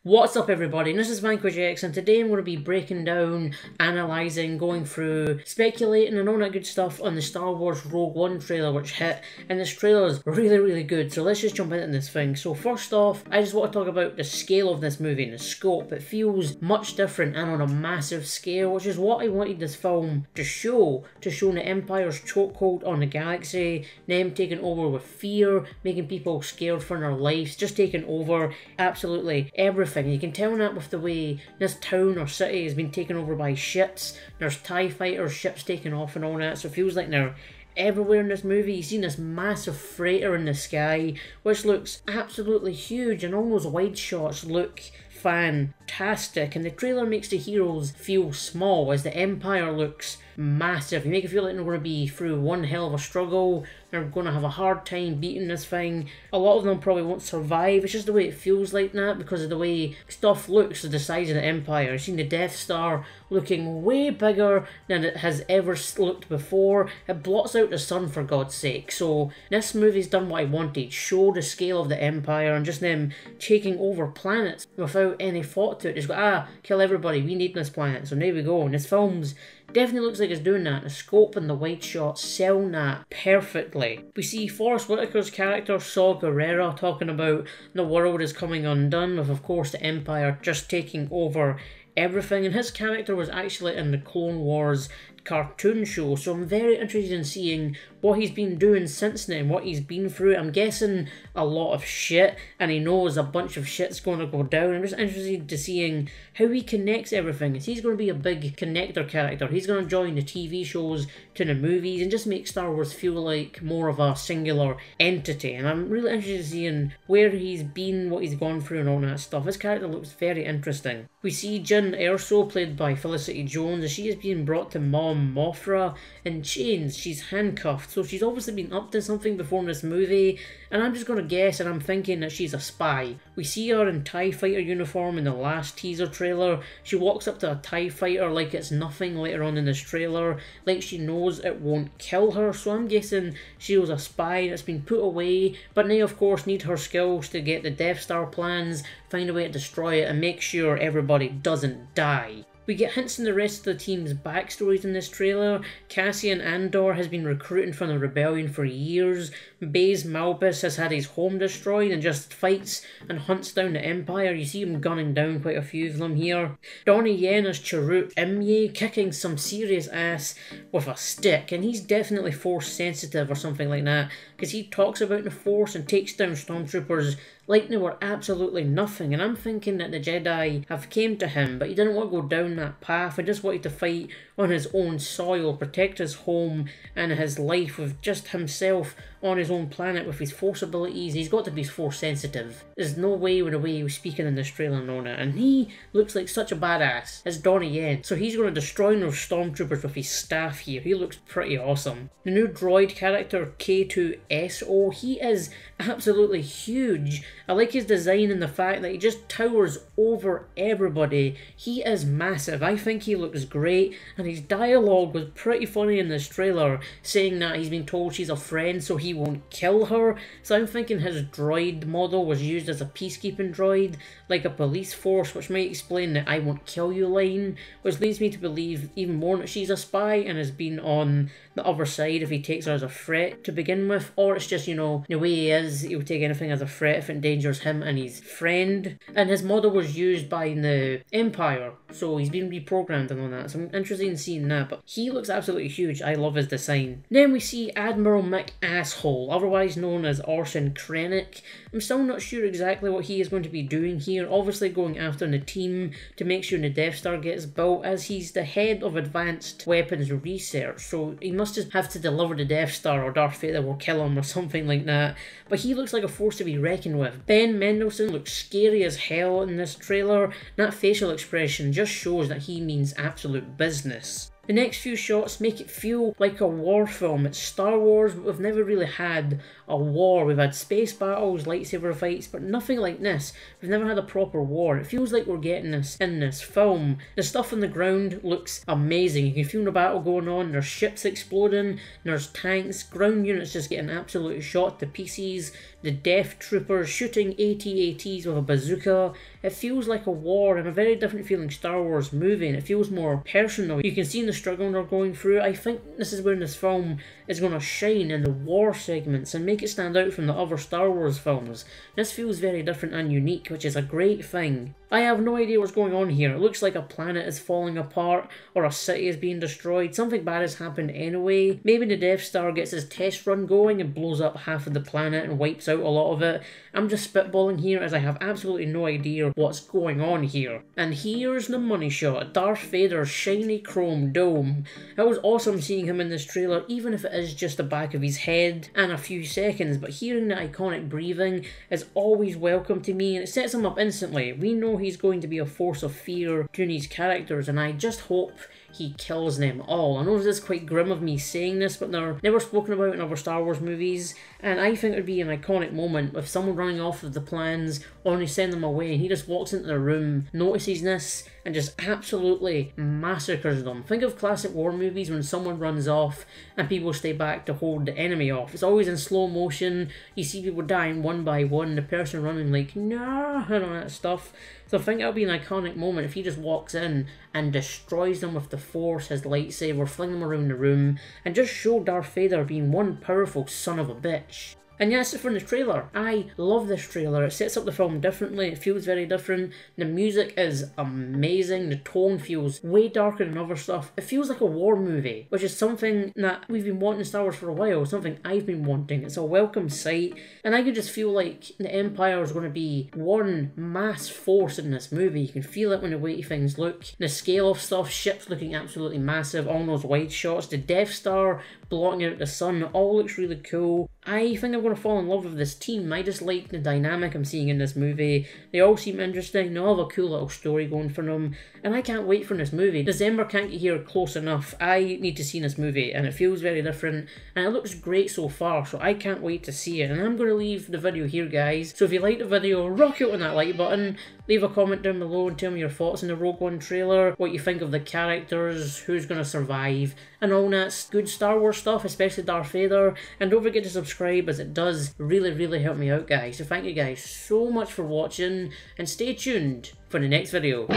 What's up everybody, this is Vanquish X and today I'm going to be breaking down, analysing, going through, speculating and all that good stuff on the Star Wars Rogue One trailer which hit, and this trailer is really good, so let's just jump into this thing. So first off, I just want to talk about the scale of this movie and the scope. It feels much different and on a massive scale, which is what I wanted this film to show the Empire's chokehold on the galaxy, them taking over with fear, making people scared for their lives, just taking over absolutely everything. You can tell that with the way this town or city has been taken over by ships. There's TIE fighters, ships taking off and all that, so it feels like they're everywhere in this movie. You've seen this massive freighter in the sky, which looks absolutely huge, and all those wide shots look fantastic, and the trailer makes the heroes feel small as the Empire looks massive. You make it feel like they're going to be through one hell of a struggle, they're going to have a hard time beating this thing. A lot of them probably won't survive. It's just the way it feels like that because of the way stuff looks at the size of the Empire. You've seen the Death Star looking way bigger than it has ever looked before. It blots out the sun for God's sake. So this movie's done what I wanted, show the scale of the Empire and just them taking over planets without any thought to it. Just go, kill everybody, we need this planet. So there we go. And this film's definitely looks like it's doing that. The scope and the wide shots sell that perfectly. We see Forrest Whitaker's character Saw Gerrera talking about the world is coming undone, with of course the Empire just taking over everything, and his character was actually in the Clone Wars cartoon show, so I'm very interested in seeing what he's been doing since then, what he's been through. I'm guessing a lot of shit, and he knows a bunch of shit's going to go down. I'm just interested to seeing how he connects everything. He's going to be a big connector character. He's going to join the TV shows to the movies and just make Star Wars feel like more of a singular entity, and I'm really interested in seeing where he's been, what he's gone through and all that stuff. His character looks very interesting. We see Jyn Erso, played by Felicity Jones, as she is being brought to Mom Mothra in chains. She's handcuffed, so she's obviously been up to something before in this movie, and I'm just going to guess, and I'm thinking that she's a spy. We see her in TIE fighter uniform in the last teaser trailer. She walks up to a TIE fighter like it's nothing later on in this trailer, like she knows it won't kill her, so I'm guessing she was a spy that's been put away, but now of course need her skills to get the Death Star plans, find a way to destroy it, and make sure everybody doesn't die. We get hints in the rest of the team's backstories in this trailer. Cassian Andor has been recruiting from the Rebellion for years. Baze Malbus has had his home destroyed and just fights and hunts down the Empire. You see him gunning down quite a few of them here. Donnie Yen as Chirrut Imye, kicking some serious ass with a stick, and he's definitely Force sensitive or something like that, because he talks about the Force and takes down stormtroopers like they were absolutely nothing, and I'm thinking that the Jedi have came to him, but he didn't want to go down that path. He just wanted to fight on his own soil, protect his home and his life with just himself on his own planet with his Force abilities. He's got to be Force sensitive. There's no way with the way he was speaking in this trailer and all that, and he looks like such a badass. It's Donnie Yen, so he's going to destroy those stormtroopers with his staff here. He looks pretty awesome. The new droid character K2SO, he is absolutely huge. I like his design and the fact that he just towers over everybody. He is massive. I think he looks great, and his dialogue was pretty funny in this trailer, saying that he's been told she's a friend so he won't kill her. So I'm thinking his droid model was used as a peacekeeping droid, like a police force, which might explain the "I won't kill you" line, which leads me to believe even more that she's a spy and has been on the other side if he takes her as a threat to begin with, or it's just, you know, the way he is, he'll take anything as a threat if it endangers him and his friend. And his model was used by the Empire, so he's been reprogrammed and all that, so I'm interested in seeing that, but he looks absolutely huge. I love his design. Then we see Admiral Mick Asshole, otherwise known as Orson Krennic. I'm still not sure exactly what he is going to be doing here, obviously going after the team to make sure the Death Star gets built, as he's the head of advanced weapons research, so he must just have to deliver the Death Star or Darth Vader will kill him or something like that. But he looks like a force to be reckoned with. Ben Mendelsohn looks scary as hell in this trailer. That facial expression just shows that he means absolute business. The next few shots make it feel like a war film. It's Star Wars, but we've never really had a war. We've had space battles, lightsaber fights, but nothing like this. We've never had a proper war. It feels like we're getting this in this film. The stuff on the ground looks amazing. You can feel the battle going on. There's ships exploding. There's tanks. Ground units just getting absolutely shot to pieces. The Death Troopers shooting AT-ATs with a bazooka. It feels like a war and a very different feeling Star Wars movie, and it feels more personal. You can see the struggle they're going through. I think this is where this film is going to shine in the war segments and make it stand out from the other Star Wars films. This feels very different and unique, which is a great thing. I have no idea what's going on here. It looks like a planet is falling apart or a city is being destroyed. Something bad has happened anyway. Maybe the Death Star gets his test run going and blows up half of the planet and wipes out a lot of it. I'm just spitballing here as I have absolutely no idea what's going on here. And here's the money shot. Darth Vader's shiny chrome dome. It was awesome seeing him in this trailer, even if it is just the back of his head and a few seconds, but hearing the iconic breathing is always welcome to me and it sets him up instantly. We know he's going to be a force of fear to these characters and I just hope he kills them all. I know this is quite grim of me saying this, but they're never spoken about in other Star Wars movies, and I think it would be an iconic moment with someone running off with the plans, or they send them away, and he just walks into the room, notices this, and just absolutely massacres them. Think of classic war movies when someone runs off and people stay back to hold the enemy off. It's always in slow motion, you see people dying one by one, the person running like, no, and all that stuff. So I think that would be an iconic moment if he just walks in and destroys them with the Force, his lightsaber, fling them around the room, and just show Darth Vader being one powerful son of a bitch. And yes, from the trailer. I love this trailer. It sets up the film differently. It feels very different. The music is amazing. The tone feels way darker than other stuff. It feels like a war movie, which is something that we've been wanting in Star Wars for a while. Something I've been wanting. It's a welcome sight. And I could just feel like the Empire is going to be one mass force in this movie. You can feel it when the way things look. The scale of stuff, ships looking absolutely massive. All those wide shots. The Death Star blocking out the sun. It all looks really cool. I think I'm going to fall in love with this team. I just like the dynamic I'm seeing in this movie. They all seem interesting, they all have a cool little story going for them, and I can't wait for this movie. December can't get here close enough. I need to see this movie, and it feels very different, and it looks great so far, so I can't wait to see it. And I'm going to leave the video here, guys. So if you liked the video, rock out on that like button, leave a comment down below and tell me your thoughts on the Rogue One trailer, what you think of the characters, who's going to survive, and all that good Star Wars stuff, especially Darth Vader. And don't forget to subscribe, as it does really help me out, guys. So thank you guys so much for watching, and stay tuned for the next video.